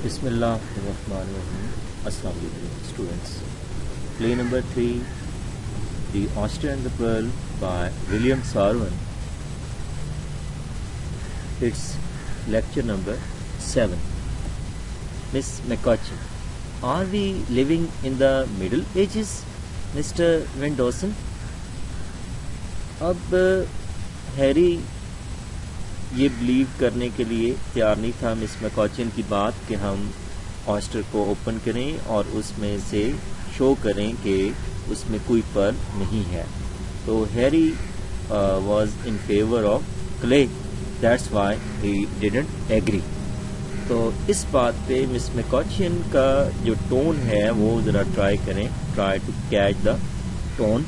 Bismillahirrahmanirrahim. Assalamu alaikum, students. Play number 3, The Oyster and the Pearl by William Sarwan. It's lecture number 7. Miss McCutcheon, are we living in the Middle Ages, Mr. Van Dawson? اب Harry یہ blue کرنے کے لیے تیار نہیں تھا مس میکوچن کی بات کہ ہم آسٹر کو اوپن کریں اور اس میں سے شو کریں کہ اس میں کوئی پرل نہیں ہے. تو Harry was in favour of Clay, that's why he didn't agree. تو اس بات پہ مس میکوچن کا جو ٹون ہے وہ ذرا ٹرائی کریں, try to catch the tone.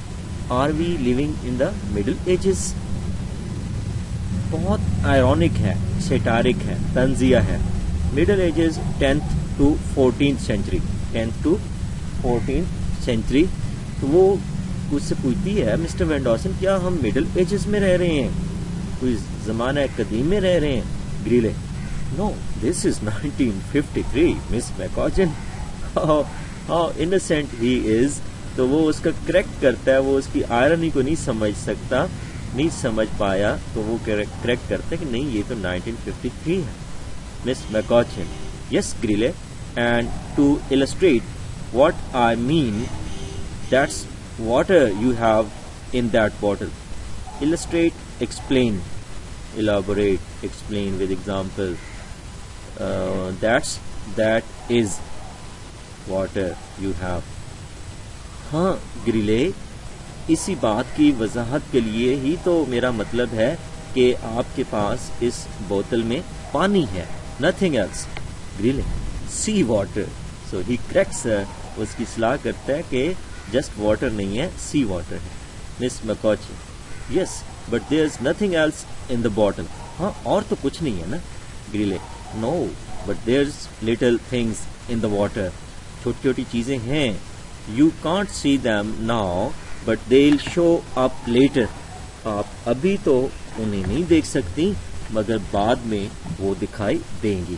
Are we living in the middle ages. بہت آئرونک ہے, سیٹارک ہے, طنزیہ ہے. Middle ages 10th to 14th century, 10th to 14th century. تو وہ اس سے پوچھتی ہے مسٹر وین ڈاسن کیا ہم مڈل ایجز میں رہ رہے ہیں, کوئی زمانہ قدیم میں رہ رہے ہیں. گریلے, نو دس از 1953 مس میکوچن. ہاؤ انسینٹ ہی از. تو وہ اس کا کریکٹ کرتا ہے, وہ اس کی آئرنی کو نہیں سمجھ پایا, تو وہ کریکٹ کرتا ہے کہ نہیں یہ تو 1953 ہے. Miss McCutchen, yes Greeley, and to illustrate what I mean, that's water you have in that bottle. Illustrate, explain, elaborate, explain with example. That is water you have. ہاں گریلے, اسی بات کی وضاحت کے لیے ہی تو میرا مطلب ہے کہ آپ کے پاس اس بوتل میں پانی ہے, نتھنگ ایلس. گریلے, سی واٹر. سو ہی کریکٹس, اس کی اصلاح کرتا ہے کہ جسٹ واٹر نہیں ہے, سی واٹر ہے. Miss McCutchen, yes but there is nothing else in the bottle. ہاں اور تو کچھ نہیں ہے نا. Greeley, no but there is little things in the water. چھوٹی چھوٹی چیزیں ہیں. You can't see them now, but they'll show up later. آپ ابھی تو انہیں نہیں دیکھ سکتی مگر بعد میں وہ دکھائی دیں گی.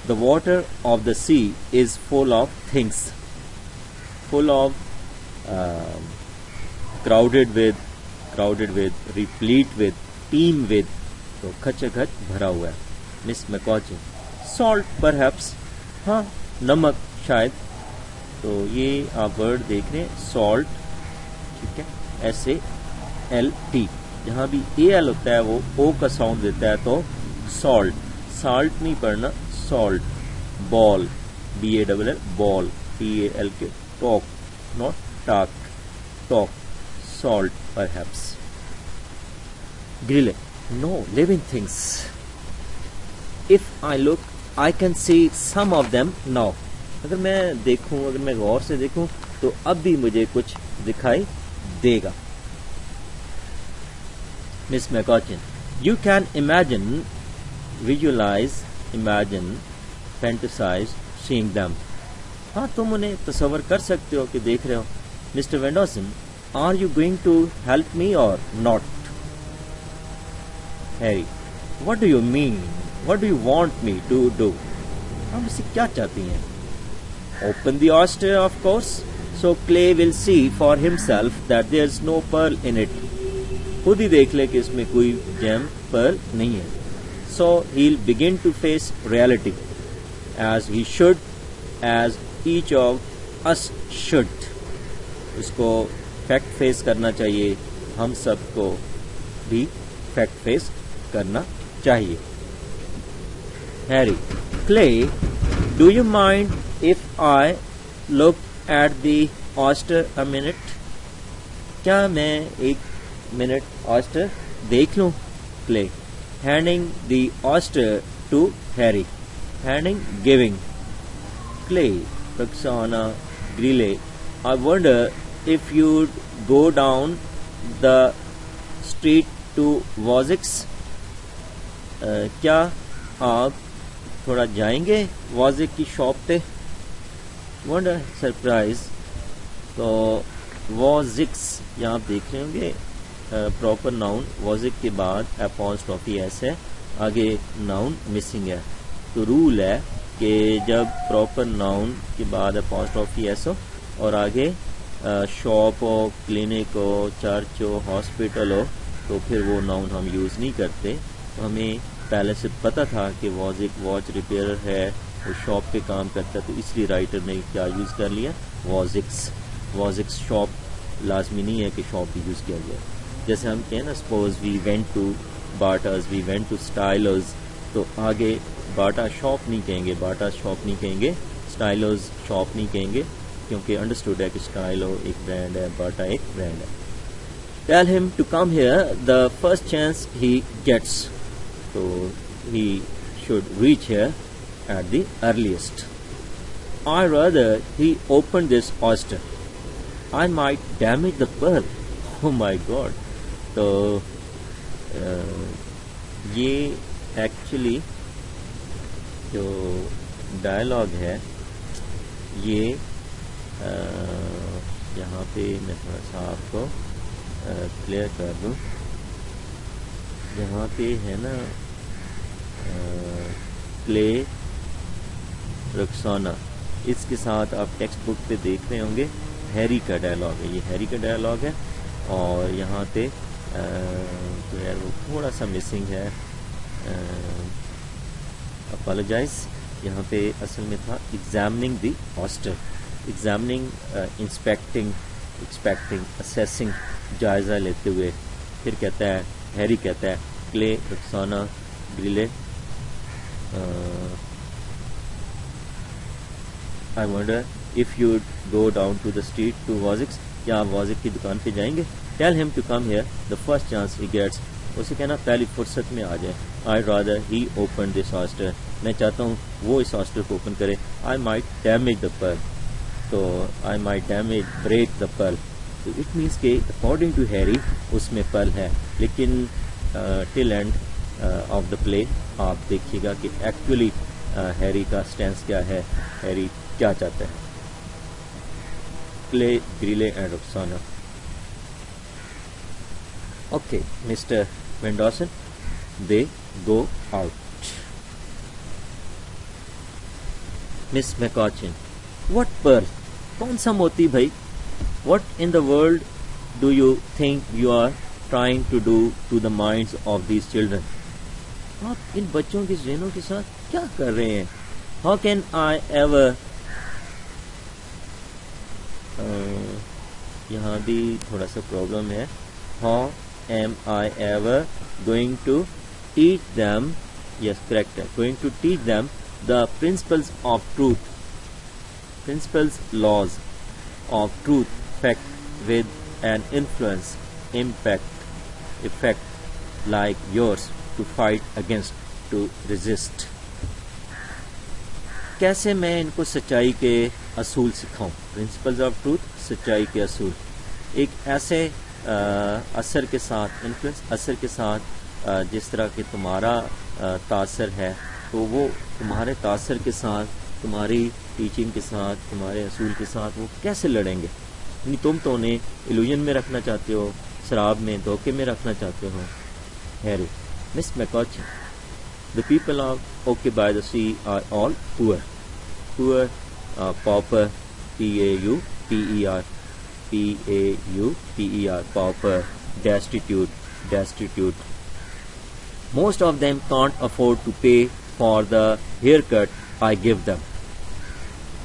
The water of the sea is full of things. Full of, crowded with, replete with, teem with. تو کھچا کھچ بھرا ہوا ہے. Miss میکوچن, salt perhaps. ہاں نمک شاید. تو یہ آپ ورڈ دیکھ رہے ہیں, سالٹ, ٹھیک ہے, SALT. جہاں بھی AL ہوتا ہے وہ O کا ساؤنڈ دیتا ہے تو سالٹ. سالٹ نہیں پڑھنا, salt. Ball, BALL, ball, TALK, talk, not talk, talk. Salt perhaps. گریلے, no living things. If I look, I can see some of them now. اگر میں دیکھوں, اگر میں غور سے دیکھوں تو اب بھی مجھے کچھ دکھائی دے گا. Miss McCutchen, you can imagine, visualise, imagine, fantasise, seeing them. ہاں تم انہیں تصور کر سکتے ہو کہ دیکھ رہے ہو. Mister Van Dusen, are you going to help me or not. Harry, what do you mean, what do you want me to do. ہم اسے کیا چاہتی ہیں. Open the oyster, of course, so Clay will see for himself that there's no pearl in it. خود ہی دیکھ لے کہ اس میں کوئی جیم pearl نہیں ہے. So he'll begin to face reality, as he should, as each of us should. اس کو fact face کرنا چاہیے, ہم سب کو بھی فیکٹ فیس کرنا چاہیے. Harry, Clay, do you mind if I look at the oyster a minute? کیا میں ایک منٹ oyster دیکھ لوں. Clay, handing the oyster to Harry. Handing, giving. Clay, Roxana, Greeley, I wonder if you'd go down the street to Wozzeck's. کیا آپ تھوڑا جائیں گے واضح کی شاپ پہ. Wonder, surprise. تو وازکس یہاں آپ دیکھ رہے ہوں گے پراپر ناؤن. وازک کے بعد اپوسٹروفی ایس ہے, آگے ناؤن مسنگ ہے. تو رول ہے کہ جب پراپر ناؤن کے بعد اپوسٹروفی ایس ہو اور آگے شاپ ہو, کلینک ہو, چرچ ہو, ہاسپٹل ہو, تو پھر وہ ناؤن ہم یوز نہیں کرتے. ہمیں پہلے سے پتہ تھا کہ واز ایک واچ ریپیئر ہے, وہ شاپ پہ کام کرتا ہے, تو اس لیے رائٹر نے کیا یوز کر لیا, وازکس. وازکس شاپ لازمی نہیں ہے کہ شاپ بھی یوز کیا گیا. جیسے ہم کہیں نا, suppose we went to Bata's, we went to Stylers, تو آگے باٹا شاپ نہیں کہیں گے, باٹا شاپ نہیں کہیں گے, اسٹائلرز شاپ نہیں کہیں گے, کیونکہ انڈرسٹوڈ ہے کہ اسٹائلو ایک برانڈ ہے, باٹا ایک برانڈ ہے. Tell him to come here the first chance he gets. So he should reach here at the earliest. I rather he opened this oyster. I might damage the pearl. Oh my God. تو یہ actually جو dialogue ہے یہ یہاں پہ میں تھوڑا سا آپ کو کلیئر کر دوں. یہاں پہ ہے نا پلے رکسانا, اس کے ساتھ آپ ٹیکسٹ بک پہ دیکھ رہے ہوں گے ہیری کا ڈائلاگ ہے, یہ ہیری کا ڈائلاگ ہے. اور یہاں پہ جو ہے وہ تھوڑا سا مسنگ ہے, اپالوجائز. یہاں پہ اصل میں تھا examining the hostel, examining, inspecting, expecting, assessing, جائزہ لیتے ہوئے. پھر کہتا ہے, ہیری کہتا ہے, Clay Roxana Greeley, I wonder if you go down to the street to Wazk's, کیا آپ وازک کی دکان پہ جائیں گے. Tell him to come here the first chance he gets, اسے کہنا پہلی فرصت میں آ جائے. I rather he open this hostel, میں چاہتا ہوں وہ اس ہاسٹل کو اوپن کرے. I might damage the pearl, تو I might damage break the pearl, تو اٹ مینس کہ اکارڈنگ ٹو ہیری اس میں پرل ہے. لیکن ٹل اینڈ آف دا پلے آپ دیکھیے گا کہ ایکچولی ہیری کا سٹینس کیا ہے, ہیری کیا چاہتا ہے. Clay Greeley and Roxana. Okay mister Van Dusen, they go out. Miss McCutchen, what pearl, کون سا موتی بھائی. What in the world do you think you are trying to do to the minds of these children. آپ ان بچوں کے ذہنوں کے ساتھ کیا کر رہے ہیں. ہاؤ کین آئی ایور, یہاں بھی تھوڑا سا پرابلم ہے. How am I ever going to teach them, yes correct, going to teach them the principles of truth, principles, laws of truth, fact with an influence, impact, effect like yours, to fight against, to resist. کیسے میں ان کو سچائی کے اصول سکھاؤں. Principles of truth, سچائی کے اصول, ایک ایسے اثر کے ساتھ, انفلوئنس اثر کے ساتھ جس طرح کہ تمہارا تاثر ہے, تو وہ تمہارے تاثر کے ساتھ, تمہاری ٹیچنگ کے ساتھ, تمہارے اصول کے ساتھ وہ کیسے لڑیں گے. یعنی تم تو انہیں ایلوژن میں رکھنا چاہتے ہو, شراب میں, دھوکے میں رکھنا چاہتے ہو. Harry, Miss McCutchen, the people of Occupy the Sea are all poor. Poor, pauper, P-A-U-P-E-R, P-A-U-P-E-R, pauper, destitute. Most of them can't afford to pay for the haircut I give them.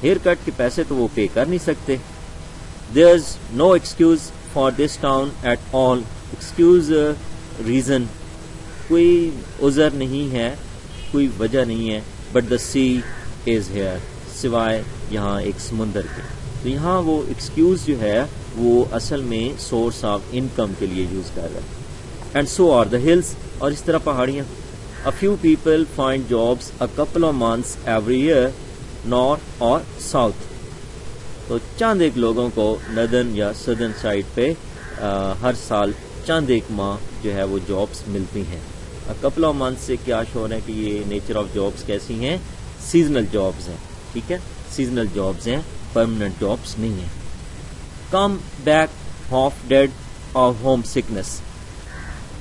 Haircut کے پیسے تو وہ پے کر نہیں سکتے. There's no excuse for this town at all. Excuse, reason, کوئی عذر نہیں ہے, کوئی وجہ نہیں ہے. But the sea is here, سوائے یہاں ایک سمندر کے. تو یہاں وہ ایکسکیوز جو ہے وہ اصل میں سورس آف انکم کے لیے یوز کر رہا ہے. And so are the hills, اور اس طرح پہاڑیاں. A few people find jobs a couple of months every year, north or south. تو چند ایک لوگوں کو ندرن یا سدرن سائڈ پہ ہر سال چند ایک ماہ جو ہے وہ جابس ملتی ہیں. کپل آف منتھ سے کیا شور ہے کہ یہ نیچر آف جابس کیسی ہیں, سیزنل جابس ہیں. ٹھیک ہے, سیزنل جابس ہیں, پرماننٹ جابس نہیں ہیں. کم بیک ہاف ڈیڈ اور ہوم سکنس.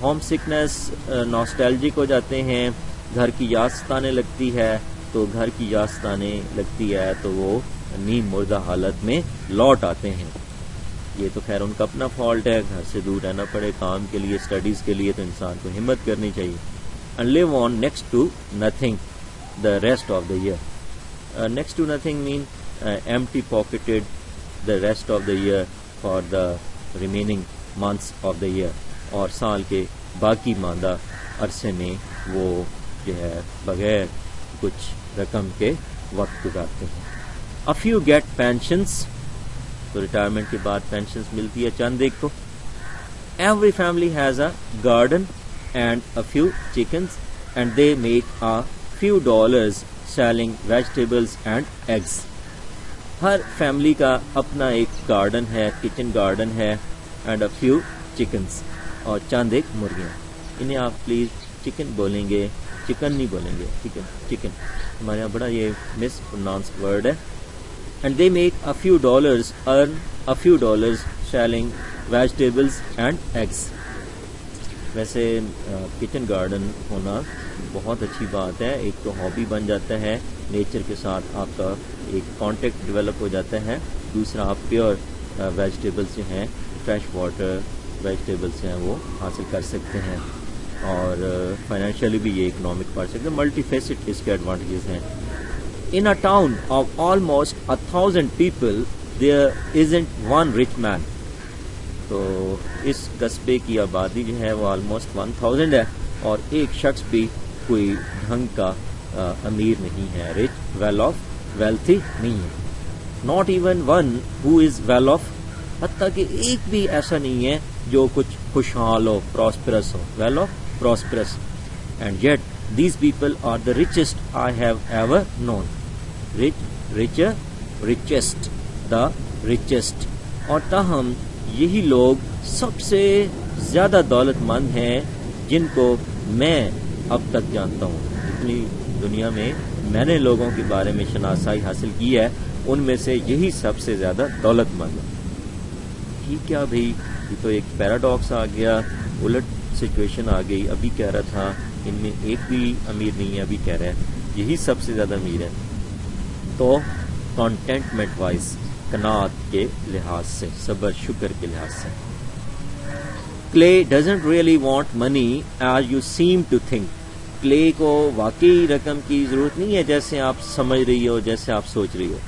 ہوم سکنس, ناسٹیلجک ہو جاتے ہیں, گھر کی یاد ستانے لگتی ہے, تو گھر کی یاس آنے لگتی ہے تو وہ نیم مردہ حالت میں لوٹ آتے ہیں. یہ تو خیر ان کا اپنا فالٹ ہے, گھر سے دور رہنا پڑے کام کے لیے, اسٹڈیز کے لیے, تو انسان کو ہمت کرنی چاہیے. And live on next to nothing the rest of the year. Next to nothing mean empty pocketed the rest of the year for the remaining months of the year, اور سال کے باقی ماندہ عرصے میں وہ جو ہے بغیر کچھ رقم کے وقت گزارتے ہیں. A few get pensions, تو ریٹائرمنٹ کے بعد پینشنز ملتی ہے چند ایک کو. Every family has a garden and a few chickens and they make a few dollars selling vegetables and eggs. Hare family کا اپنا ایک گارڈن ہے, کچن گارڈن ہے, اینڈ اے فیو چکنس, اور چند ایک مرغیاں. انہیں آپ پلیز چکن بولیں گے, چکن نہیں بولیں گے, ٹھیک ہے, چکن. ہمارے یہاں بڑا یہ مس پروناؤنس ورڈ ہے. And they make a few dollars, earn a few dollars selling vegetables and eggs. ویسے کچن گارڈن ہونا بہت اچھی بات ہے. ایک تو ہابی بن جاتا ہے, نیچر کے ساتھ آپ کا ایک کانٹیکٹ ڈیولپ ہو جاتا ہے. دوسرا آپ پیور ویجیٹیبلس جو ہیں, فریش واٹر ویجیٹیبلس ہیں, وہ حاصل کر سکتے ہیں, اور فائنینشیلی بھی یہ اکنامک پڑھ سکتے ہیں. ملٹی فیسٹ اس کے ایڈوانٹیجز ہیں. In a town of almost 1000 people there isn't one rich man. تو اس قصبے کی آبادی جو ہے وہ آلموسٹ 1000 ہے, اور ایک شخص بھی کوئی ڈھنگ کا امیر نہیں ہے, رچ, ویل آف, ویلتھی نہیں ہے. Not even one who is well off, حتیٰ کہ ایک بھی ایسا نہیں ہے جو کچھ خوشحال ہو, پراسپرس ہو, well off, prosperous. And yet these people are the richest I have ever known. Rich, richer, richest, the richest. اور تاہم یہی لوگ سب سے زیادہ دولت مند ہیں جن کو میں اب تک جانتا ہوں. جتنی دنیا میں میں نے لوگوں کے بارے میں شناسائی حاصل کی ہے, ان میں سے یہی سب سے زیادہ دولت مند ہے. ٹھیک ہے بھائی, یہ تو ایک پیراڈاکس آ گیا, الٹ سچویشن آ گئی. ابھی کہہ رہا تھا ان میں ایک بھی امیر نہیں ہے, ابھی کہہ رہا ہے یہی سب سے زیادہ امیر ہے. تو کانٹینٹمنٹ وائز, قناعت کے لحاظ سے, صبر شکر کے لحاظ سے. Clay doesn't really want money as you seem to think. Clay کو واقعی رقم کی ضرورت نہیں ہے جیسے آپ سمجھ رہی ہو, جیسے آپ سوچ رہی ہو.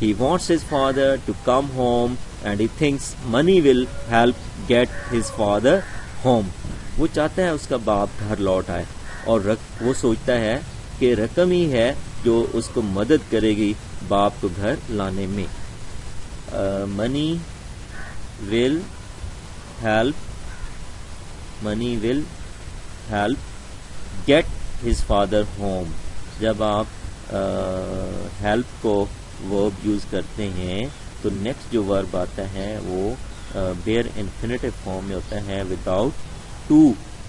He wants his father to come home and he thinks money will help get his father home. وہ چاہتا ہے اس کا باپ گھر لوٹ آئے, اور وہ سوچتا ہے کہ رقم ہی ہے جو اس کو مدد کرے گی باپ کو گھر لانے میں. Money will help get his father home. جب آپ help کو verb یوز کرتے ہیں تو نیکسٹ جو verb آتا ہے وہ bare infinitive form میں ہوتا ہے, without to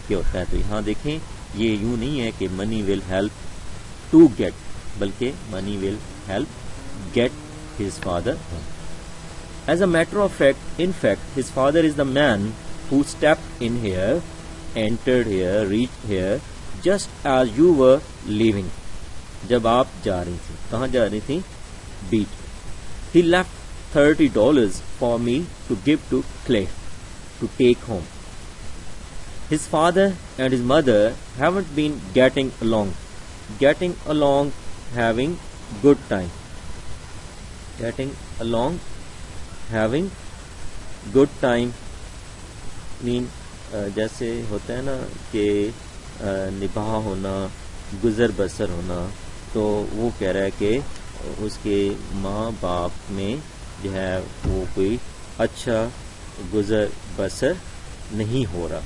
کے ہوتا ہے. تو یہاں دیکھیں یہ یوں نہیں ہے کہ money will help to get, بلکہ money will help get his father home. As a matter of fact, in fact, his father is the man who stepped in here, entered here, reached here, just as you were leaving. جب آپ جا رہی تھی, کہاں جا رہی تھی؟ بیچ. He left $30 for me to give to Clay to take home. His father and his mother haven't been getting along, having good time. Having good time mean جیسے ہوتا ہے نا کہ نباہ ہونا, گزر بسر ہونا. تو وہ کہہ رہا ہے کہ اس کے ماں باپ میں جو ہے وہ کوئی اچھا گزر بسر نہیں ہو رہا.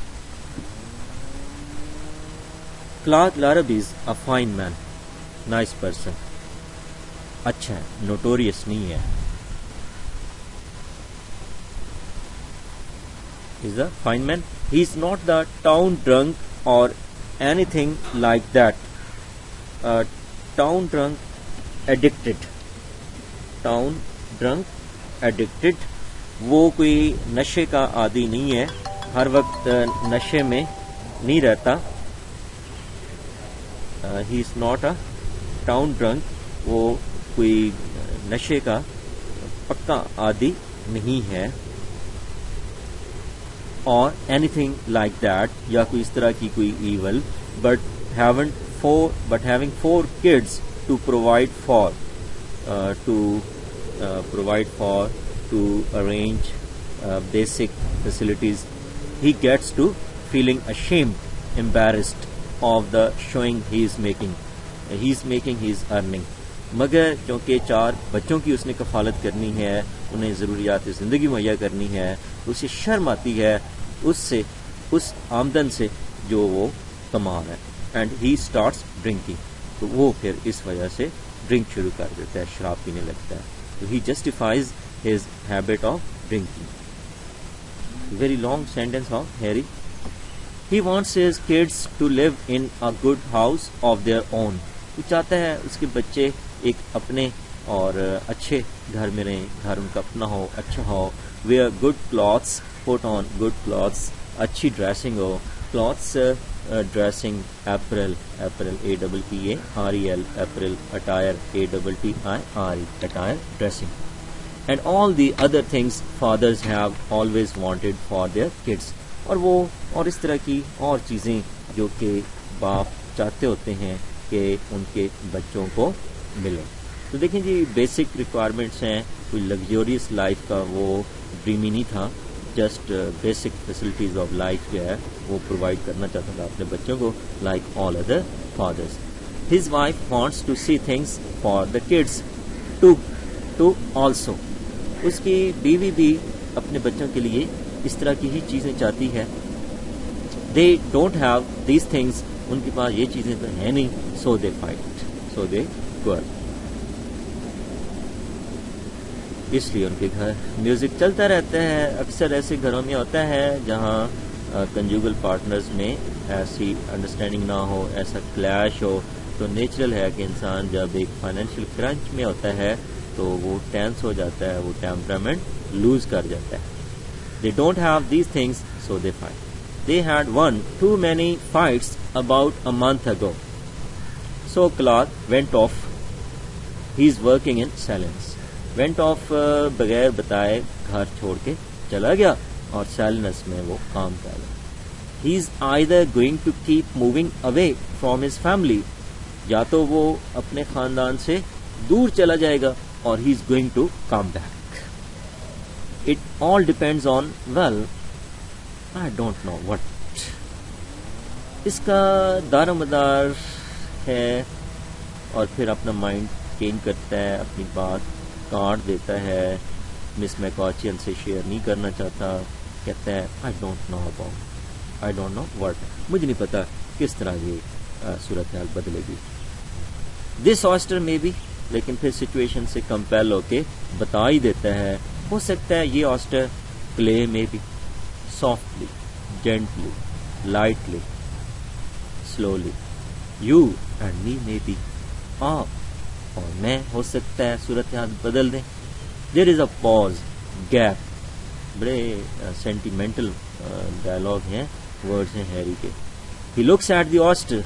Clark Larrabee is a fine man, nice person. اچھا ہے, notorious نہیں ہے. He's a fine man. He's not the town drunk or anything like that. Town drunk addicted. وہ کوئی نشے کا عادی نہیں ہے, ہر وقت نشے میں نہیں رہتا. He is not a town drink وہ کوئی نشے کا پکا عادی نہیں ہے اور اینی تھنگ لائک دیٹ یا کوئی اس طرح کی کوئی evil but having 4 kids to provide for to arrange basic facilities, he gets to feeling ashamed, embarrassed of the showing he is making, he is earning. مگر کیونکہ 4 بچوں کی اس نے کفالت کرنی ہے, انہیں ضروریات زندگی مہیا کرنی ہے, اسے شرم آتی ہے اس آمدن سے جو وہ کما رہا ہے. اینڈ ہی اسٹارٹس ڈرنکنگ, تو وہ پھر اس وجہ سے ڈرنک شروع کر دیتا ہے, شراب پینے لگتا ہے. تو he justifies his habit of drinking. Very long sentence of Harry. He wants his kids to live in a good house of their own. وہ چاہتا ہے اس کے بچے ایک اپنے اور اچھے گھر میں رہیں, گھر ان کا اپنا ہو, اچھا ہو. Wear good clothes, put on good clothes, اچھی ڈریسنگ ہو. Clothes dressing, apparel APPAREL, apparel. Attire ATTIRE, attire dressing. And all the other things fathers have always wanted for their kids. اور اس طرح کی اور چیزیں جو کہ باپ چاہتے ہوتے ہیں کہ ان کے بچوں کو ملے. تو دیکھیں جی, بیسک ریکوائرمنٹس ہیں. کوئی لگزوریس لائف کا وہ ڈریم ہی نہیں تھا, just basic facilities of life جو ہے وہ پرووائڈ کرنا چاہتا تھا اپنے بچوں کو, like all other fathers. His wife wants to see things for the kids too also. اس کی بیوی بھی اپنے بچوں کے لیے اس طرح کی ہی چیزیں چاہتی ہے. They don't have these things, ان کے پاس یہ چیزیں تو ہیں نہیں. سو دے فائٹ, سو دے گور. اس لیے ان کے گھر میوزک چلتا رہتا ہے. اکثر ایسے گھروں میں ہوتا ہے جہاں کنجوگل پارٹنرز میں ایسی انڈرسٹینڈنگ نہ ہو, ایسا کلیش ہو, تو نیچرل ہے کہ انسان جب ایک فائنینشیل کرنچ میں ہوتا ہے تو وہ ٹینس ہو جاتا ہے, وہ ٹیمپرامنٹ لوز کر جاتا ہے. They don't have these things so they fight. They had won too many fights about a month ago. So Clark went off. He's working in silence. Went off بغیر بتائے گھر چھوڑ کے چلا گیا اور سیلنس میں وہ کام کر رہا. He's either going to keep moving away from his family, یا تو وہ اپنے خاندان سے دور چلا جائے گا, اور he's going to come back. It all depends on, well, I don't know what. اس کا دار و مدار ہے, اور پھر اپنا مائنڈ چینج کرتا ہے, اپنی بات کاٹ دیتا ہے. مس میکوچین سے شیئر نہیں کرنا چاہتا, کہتا ہے I don't know what. مجھے نہیں پتا کس طرح یہ صورتحال بدلے گی. دس آسٹر میں بھی, لیکن پھر سچویشن سے کمپیل ہو کے بتا ہی دیتا ہے. ہو سکتا ہے یہ آسٹر کلے میں بھی, softly, gently, lightly, slowly, you and me maybe, آپ اور میں ہو سکتا ہے صورتحال بدل دیں. There is a pause, gap. بڑے سینٹیمنٹل ڈائلاگ ہیں, ورڈز ہیں ہیری کے. He looks at the oyster.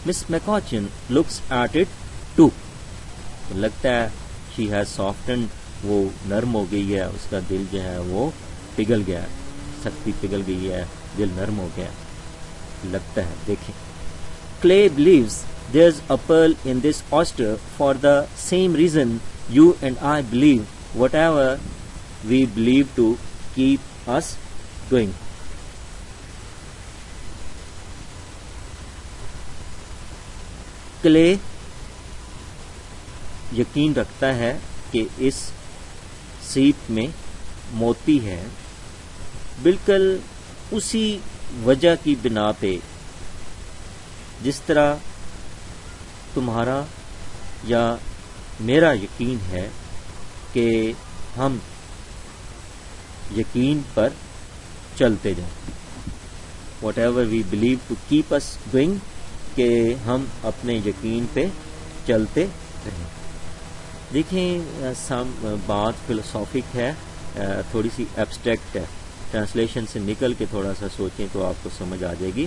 Miss McCutcheon looks at it too. لگتا ہے she has softened, وہ نرم ہو گئی ہے, اس کا دل جو ہے وہ پگھل گیا ہے, سختی پگھل گئی ہے, دل نرم ہو گیا لگتا ہے. دیکھیں, Clay believes there's a pearl in this oyster for the same reason you and I believe whatever we believe to keep us going. Clay یقین رکھتا ہے کہ اس سیپ میں موتی ہے, بالکل اسی وجہ کی بنا پہ جس طرح تمہارا یا میرا یقین ہے کہ ہم یقین پر چلتے جائیں. Whatever we believe to keep us going, کہ ہم اپنے یقین پہ چلتے رہیں. دیکھیں, بات فلسافک ہے, تھوڑی سی ایبسٹریکٹ ہے. ٹرانسلیشن سے نکل کے تھوڑا سا سوچیں تو آپ کو سمجھ آ جائے گی.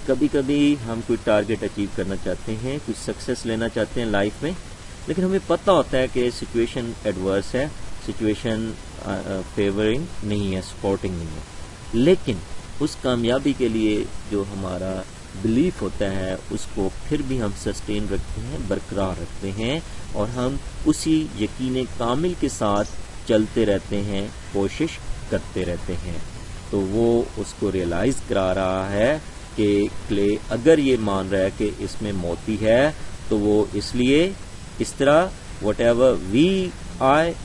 کبھی کبھی ہم کوئی ٹارگیٹ اچیو کرنا چاہتے ہیں، کوئی سکسیس لینا چاہتے ہیں لائف میں، لیکن ہمیں پتہ ہوتا ہے کہ سچویشن ایڈورس ہے، سچویشن فیورنگ نہیں ہے، سپورٹنگ نہیں ہے، لیکن اس کامیابی کے لیے جو ہمارا بلیف ہوتا ہے اس کو پھر بھی ہم سسٹین رکھتے ہیں، برقرار رکھتے ہیں، اور ہم اسی یقین کامل کے ساتھ چلتے رہتے ہیں، کوشش کرتے رہتے ہیں۔ تو وہ اس کو ریئلائز کرا رہا ہے کہ کلے اگر یہ مان رہا ہے کہ اس میں موتی ہے تو وہ اس لیے اس طرح whatever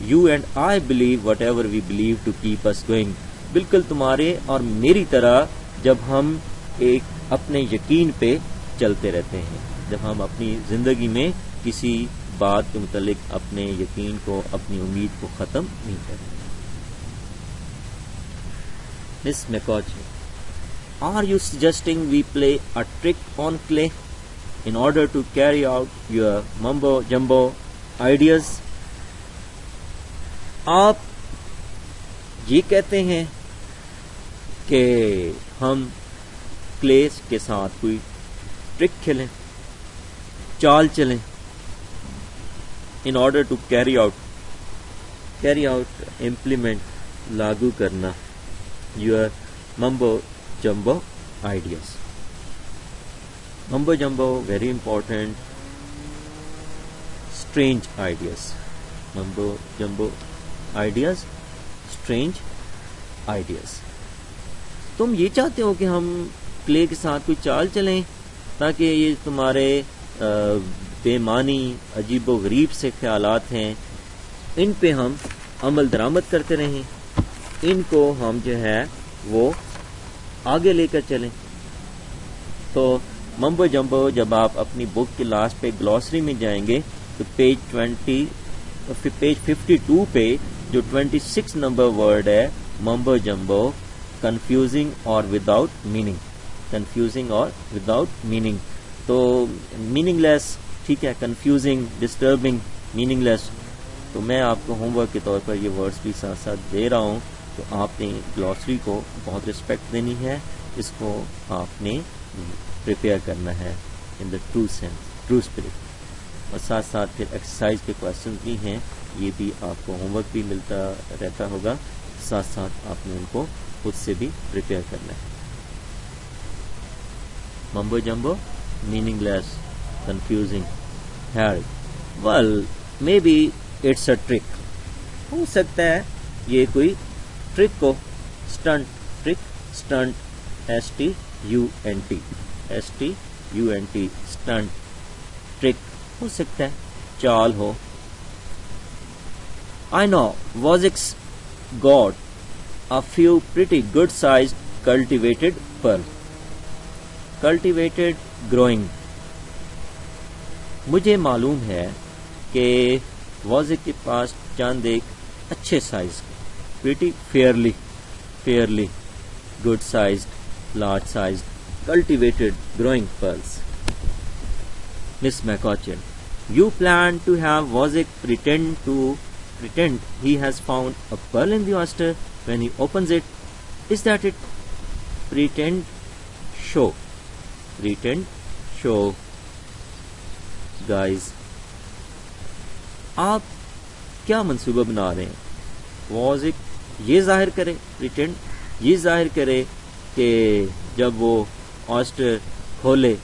you and I believe whatever we believe to keep us going, بالکل تمہارے اور میری طرح جب ہم ایک اپنے یقین پہ چلتے رہتے ہیں، جب ہم اپنی زندگی میں کسی بات کے متعلق اپنے یقین کو، اپنی امید کو ختم نہیں کرتے۔ Miss McCaughey, are you suggesting we play a trick on clay in order to carry out your mumbo jumbo ideas? آپ یہ کہتے ہیں کہ ہم کلے کے ساتھ کوئی ٹرک کھیلیں، چال چلیں، in order to carry out implement لاگو کرنا your mumbo jumbo ideas. Mumbo jumbo, very important, strange ideas. Mumbo jumbo ideas, strange ideas. تم یہ چاہتے ہو کہ ہم کلے کے ساتھ کوئی چال چلیں تاکہ یہ تمہارے بے معنی عجیب و غریب سے خیالات ہیں ان پہ ہم عمل درآمد کرتے رہیں، ان کو ہم جو ہے وہ آگے لے کر چلیں۔ تو ممبو جمبو جب آپ اپنی بک کے لاسٹ پہ گلوسری میں جائیں گے تو پیج 52 پہ جو 26 نمبر ورڈ ہے ممبو جمبو، کنفیوزنگ اور وداؤٹ میننگ، تو میننگ لیس، ٹھیک ہے، کنفیوزنگ، ڈسٹربنگ، میننگ لیس، تو میں آپ کو ہوم ورک کے طور پر یہ ورڈز بھی ساتھ ساتھ دے رہا ہوں، تو آپ نے گلوسری کو بہت رسپیکٹ دینی ہے، اس کو آپ نے پریپیئر کرنا ہے in the true sense, true spirit, اور ساتھ ساتھ پھر ایکسرسائز کے کویشچنز بھی ہیں، یہ بھی آپ کو ہوم ورک بھی ملتا رہتا ہوگا، ساتھ ساتھ آپ نے ان کو خود سے بھی پریپیئر کرنا ہے۔ Mumbo jumbo, meaningless, confusing, well may be it's a trick, ہو سکتا ہے یہ کوئی ٹرک کو، اسٹنٹ، STUNT، اسٹنٹ، ٹرک ہو سکتا ہے، چال ہو۔ I know Wozzeck's got a few pretty good sized cultivated pearls. Cultivated growing. مجھے معلوم ہے کہ وازک کے پاس چند ایک اچھے size, pretty fairly good sized, large sized, cultivated growing pearls. Miss McCaughey, you plan to have Wozzeck pretend he has found a pearl in the oyster when he opens it. Is that it? Pretend show. Guys, آپ کیا منصوبہ بنا رہے ہیں؟ وازک یہ ظاہر کرے، pretend یہ ظاہر کرے کہ جب وہ آسٹر کھولے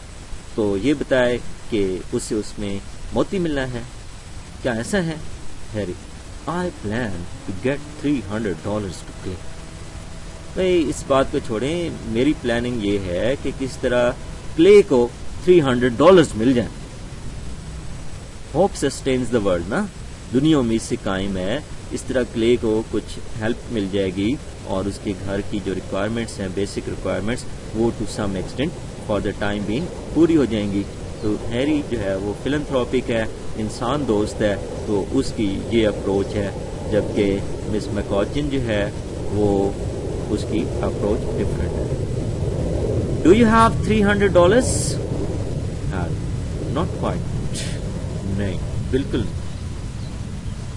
تو یہ بتائے کہ اسے اس میں موتی ملنا ہے، کیا ایسا ہے؟ Harry, I plan to get $300 to play. بھئی اس بات کو چھوڑیں، میری پلاننگ یہ ہے کہ کس طرح کلے کو $300 مل جائیں۔ ہوپ سسٹینز دا ورلڈ، نا، دنیا امید سے قائم ہے، اس طرح کلے کو کچھ ہیلپ مل جائے گی اور اس کے گھر کی جو ریکوائرمنٹس ہیں، بیسک ریکوائرمنٹس، وہ to some extent for the time being پوری ہو جائیں گی۔ تو ہیری جو ہے وہ فلنتھروپک ہے، انسان دوست ہے، تو اس کی یہ اپروچ ہے، جبکہ مس میکاچن جو ہے وہ اس کی اپروچ ڈفرینٹ ہے۔ Do you have $300؟ Not quite, نہیں، بالکل۔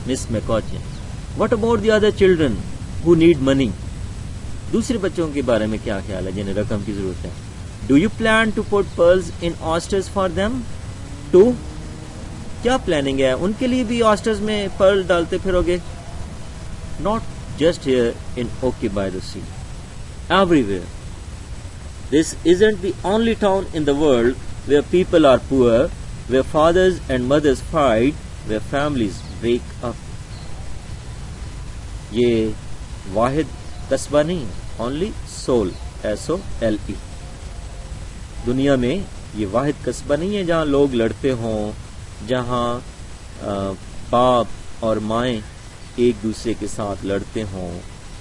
Miss McCutchen, what about the other children who need money? دوسرے بچوں کے بارے میں کیا خیال ہے جنہیں رقم کی ضرورت ہے؟ Do you plan to put pearls in oysters for them too? کیا پلاننگ ہے ان کے لیے بھی آسٹرز میں پرل ڈالتے پھرو گے؟ Not just here in Oki by the sea. Everywhere. This isn't the only town in the world where people are poor, where fathers and mothers fight, where families break up. یہ واحد قصبہ نہیں، only Seoul, SOLE. دنیا میں یہ واحد قصبہ نہیں ہے جہاں لوگ لڑتے ہوں، جہاں باپ اور مائیں ایک دوسرے کے ساتھ لڑتے ہوں،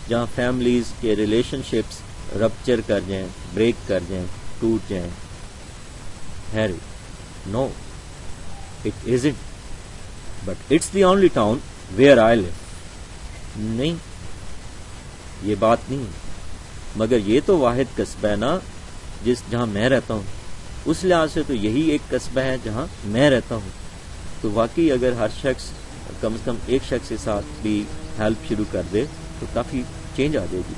جہاں فیملیز کے ریلیشن شپس رپچر کر جائیں، بریک کر جائیں، ٹوٹ جائیں. Harry, no it isn't, but it's the only town where I live. نہیں، یہ بات نہیں، مگر یہ تو واحد قصبہ ہے نا جہاں میں رہتا ہوں. اس لحاظ سے تو یہی ایک قصبہ ہے جہاں میں رہتا ہوں. تو واقعی اگر ہر شخص کم از کم ایک شخص کے ساتھ بھی ہیلپ شروع کر دے تو کافی چینج آ جائے گی.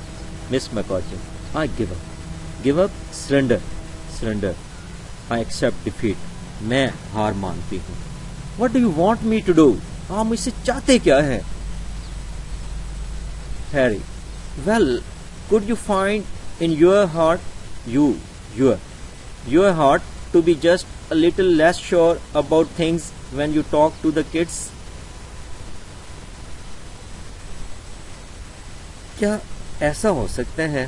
Miss McCutchen, I give up, surrender, I accept defeat, میں ہار مانتی ہوں. What do you want me to do? آپ مجھ سے چاہتے کیا ہے؟ Harry, well could you find in your heart your heart to be just a little less sure about things when you talk to the kids? کیا ایسا ہو سکتا ہے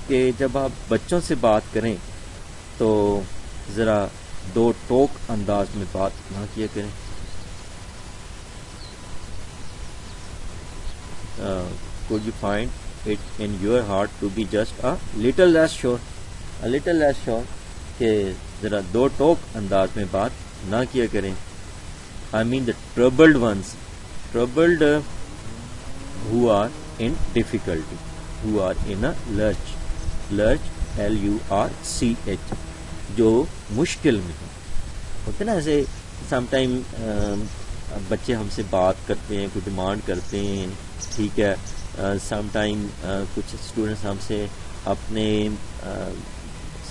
کہ جب آپ بچوں سے بات کریں تو ذرا دو ٹوک انداز میں بات نہ کیا کریں؟ could you find it in your heart to be just a little less sure کہ ذرا دو ٹوک انداز میں بات نہ کیا کریں. I mean the troubled ones, who are in difficulty, who are in a lurch, LURCH, جو مشکل میں ہوتے نا. ایسے سم ٹائم بچے ہم سے بات کرتے ہیں، کوئی ڈیمانڈ کرتے ہیں، ٹھیک ہے. سم ٹائم کچھ اسٹوڈنٹس ہم سے اپنے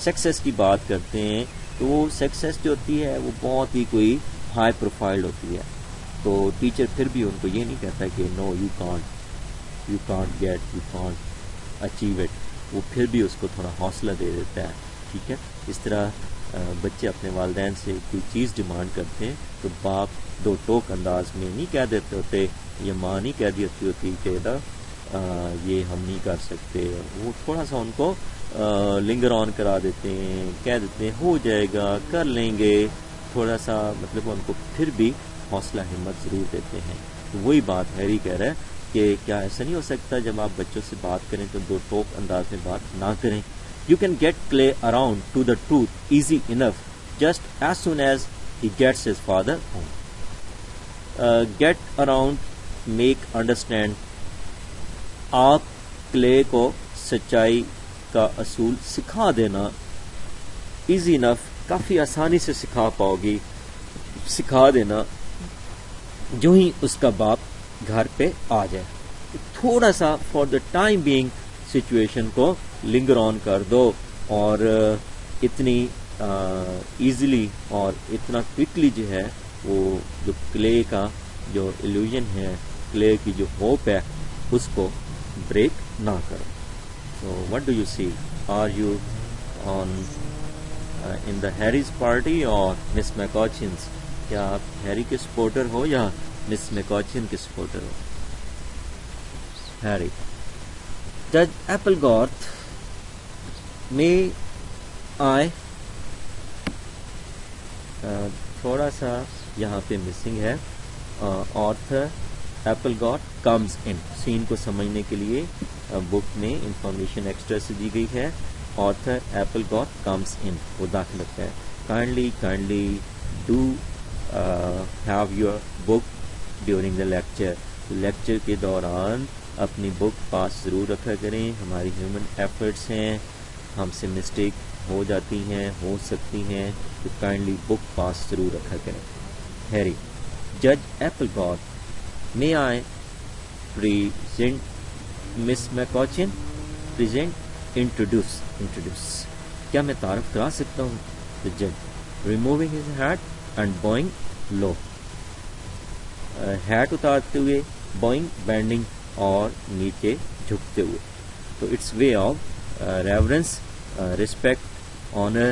سکسیس کی بات کرتے ہیں، تو وہ سکسیس جو ہوتی ہے وہ بہت ہی کوئی ہائی پروفائلڈ ہوتی ہے. تو ٹیچر پھر بھی ان کو یہ نہیں کہتا کہ no you can't get, you can't achieve it. وہ پھر بھی اس کو تھوڑا حوصلہ دے دیتا ہے. ٹھیک ہے، اس طرح بچے اپنے والدین سے کوئی چیز ڈیمانڈ کرتے ہیں تو باپ دو ٹوک انداز میں نہیں کہہ دیتے ہوتے، یا ماں نہیں کہہ دیتی ہوتی کہ یہ ہم نہیں کر سکتے. وہ تھوڑا سا ان کو لنگر آن کرا دیتے ہیں، کہہ دیتے ہیں ہو جائے گا، کر لیں گے. تھوڑا سا مطلب ان کو پھر بھی حوصلہ ہمت ضرور دیتے ہیں. وہی بات ہیری کہہ رہا ہے کہ کیا ایسا نہیں ہو سکتا جب آپ بچوں سے بات کریں تو دو ٹوک انداز میں بات نہ کریں. You can get Clay around to the truth easy enough just as soon as he gets his father home. Get around, make understand. آپ کلے کو سچائی کا اصول سکھا دینا ایزی انف، کافی آسانی سے سکھا پاؤ گی. سکھا دینا جو ہی اس کا باپ گھر پہ آ جائے. تھوڑا سا for the time being situation کو لنگر آن کر دو، اور اتنی ایزیلی اور اتنا کوئکلی جو ہے وہ جو کلے کا جو ایلوژن ہے، کلے کی جو ہوپ ہے، اس کو بریک نہ کرو. So what do you see? Are you on in the Harry's party or Miss میکوچنز؟ کیا آپ ہیری کے سپورٹر ہو یا مس میکوچن کے سپورٹر ہو؟ ہیری. جج ایپلگارتھ، میں آئے تھوڑا سا یہاں پہ مسنگ ہے. آرتھر ایپلگارتھ کمز ان، سین کو سمجھنے کے لیے بک میں انفارمیشن ایکسٹرا سے دی گئی ہے. آرتھر ایپلگارتھ کمز ان، وہ داخل ہوتا ہے. Kindly do have your book during the lecture. Lecture کے دوران اپنی بک پاس ضرور رکھا کریں. ہماری ہیومن ایفرٹس ہیں، ہم سے مسٹیک ہو جاتی ہیں، ہو سکتی ہیں، تو کائنڈلی بک پاس ضرور رکھا کریں. ہیری. جج ایپلگارتھ، may I present Miss McCutcheon? Present, introduce. کیا میں تعارف کرا سکتا ہوں؟ The judge, removing his hat and bowing low. Hat اتارتے ہوئے، bowing bending اور نیچے جھکتے ہوئے. تو it's way of reverence, respect, honour,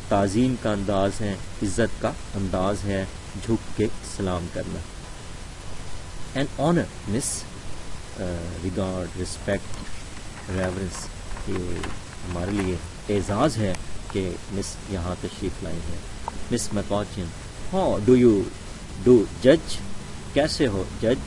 تعظیم کا انداز ہے، عزت کا انداز ہے، جھک کے سلام کرنا. And honour miss regard, respect, reverence, یہ ہمارے لیے اعزاز ہے کہ مس یہاں تشریف لائی ہیں. Miss McCutchen, how do you do جج، کیسے ہو جج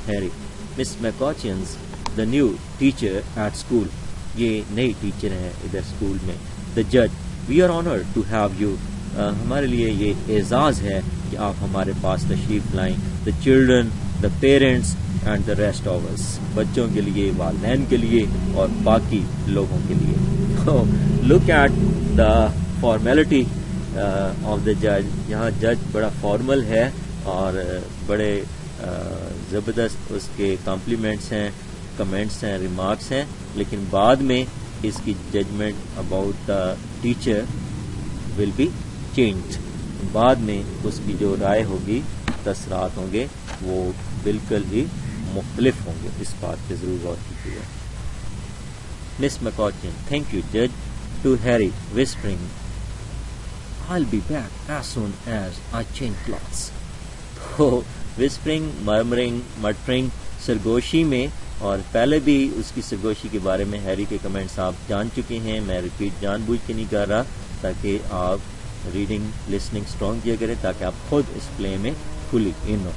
Harry. Miss McCutchen's the new teacher at school, یہ نئی ٹیچر ہیں ادھر اسکول میں. دا جج، we are honoured to have you, ہمارے لیے یہ اعزاز ہے کہ آپ ہمارے پاس تشریف لائیں. The children, the parents and the rest of us, بچوں کے لیے، والدین کے لیے اور باقی لوگوں کے لیے. Look at the formality of the جج. یہاں جج بڑا فارمل ہے اور بڑے زبردست اس کے کمپلیمنٹس ہیں، کمنٹس ہیں، ریمارکس ہیں، لیکن بعد میں اس کی judgement about the teacher will be changed. بعد میں اس کی جو رائے ہوگی، تاثرات ہوں گے، وہ بالکل ہی مختلف ہوں گے. اس بات پہ ضرور غور کیجیے گا. مس میکوچن، تھینک یو جج. To Harry whispering, I'll be back as soon as I change clothes. تو وسپرنگ، مرمرنگ، مٹرنگ سرگوشی میں، اور پہلے بھی اس کی سرگوشی کے بارے میں ہیری کے کمنٹس آپ جان چکے ہیں. میں ریپیٹ جان بوجھ کے نہیں کر رہا تاکہ آپ ریڈنگ لسننگ اسٹرانگ کیا کریں، تاکہ آپ خود اس پلے میں کھلی ان ہو.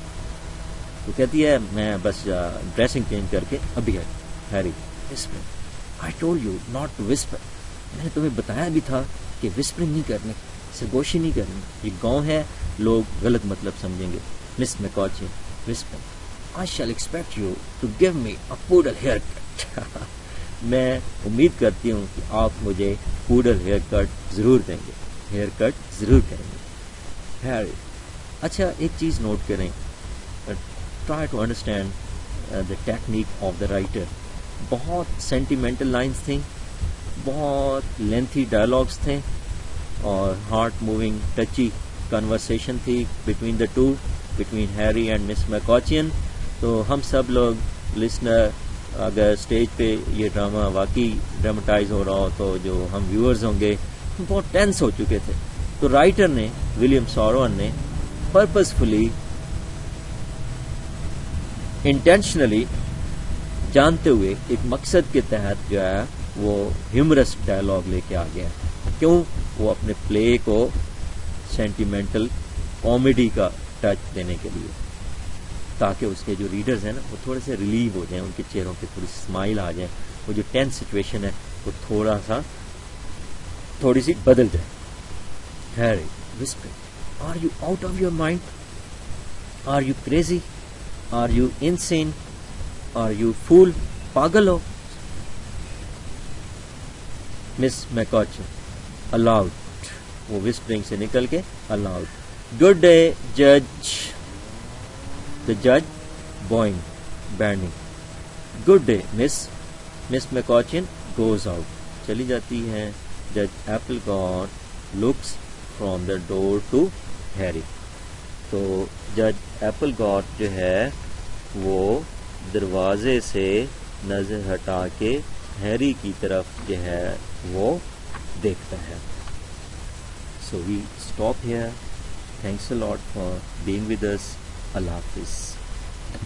تو کہتی ہے میں بس ڈریسنگ چینج کر کے ابھی Harry whispering, I told you not to whisper. میں نے تمہیں بتایا بھی تھا کہ وسپرنگ نہیں کرنی، سرگوشی نہیں کرنی. یہ گاؤں ہے، لوگ غلط مطلب سمجھیں گے. مس میکوچن، whispering, I shall expect you to give me a poodle haircut. میں امید کرتی ہوں کہ آپ مجھے پوڈل ہیئر کٹ ضرور دیں گے، ہیئر کٹ ضرور کریں گے. ہیری، اچھا ایک چیز نوٹ کریں، try to understand the technique of the writer. بہت سینٹیمنٹل لائنس تھیں، بہت لینتھی ڈائلاگس تھے، اور ہارٹ موونگ ٹچی کنورسیشن تھی between the two, between Harry and Miss McCutchen. تو ہم سب لوگ لسنر، اگر اسٹیج پہ یہ ڈرامہ واقعی ڈراماٹائز ہو رہا ہو تو جو ہم ویورز ہوں گے بہت ٹینس ہو چکے تھے. تو رائٹر نے، ولیم سارون نے پرپزفلی، انٹینشنلی، جانتے ہوئے ایک مقصد کے تحت جو ہے وہ ہیومرس ڈائلاگ لے کے آ گیا. کیوں؟ وہ اپنے پلے کو سینٹیمنٹل کامیڈی کا ٹچ دینے کے لیے، تاکہ اس کے جو ریڈرز ہیں نا وہ تھوڑے سے ریلیو ہو جائیں، ان کے چہروں پہ تھوڑی اسمائل آ جائیں، وہ جو ٹینس سچویشن ہے وہ تھوڑی سی بدل جائے. Harry whispering, are you out of your mind? Are you crazy? Are you insane? Are you fool? پاگل ہو؟ مس میکوچن، الاؤڈ، وہ وسپرنگ سے نکل کے الاؤڈ. گڈ ڈے جج. دا جج بوئنگ، بینڈنگ. گڈ ڈے مس. مس میکوچن گوز آؤٹ، چلی جاتی ہے. جج apple guard looks from the door to Harry. تو جج ایپل گارڈ جو ہے وہ دروازے سے نظر ہٹا کے ہیری کی طرف جو ہے وہ دیکھتا ہے. So we stop here. Thanks a lot for being with us. Allah Hafiz.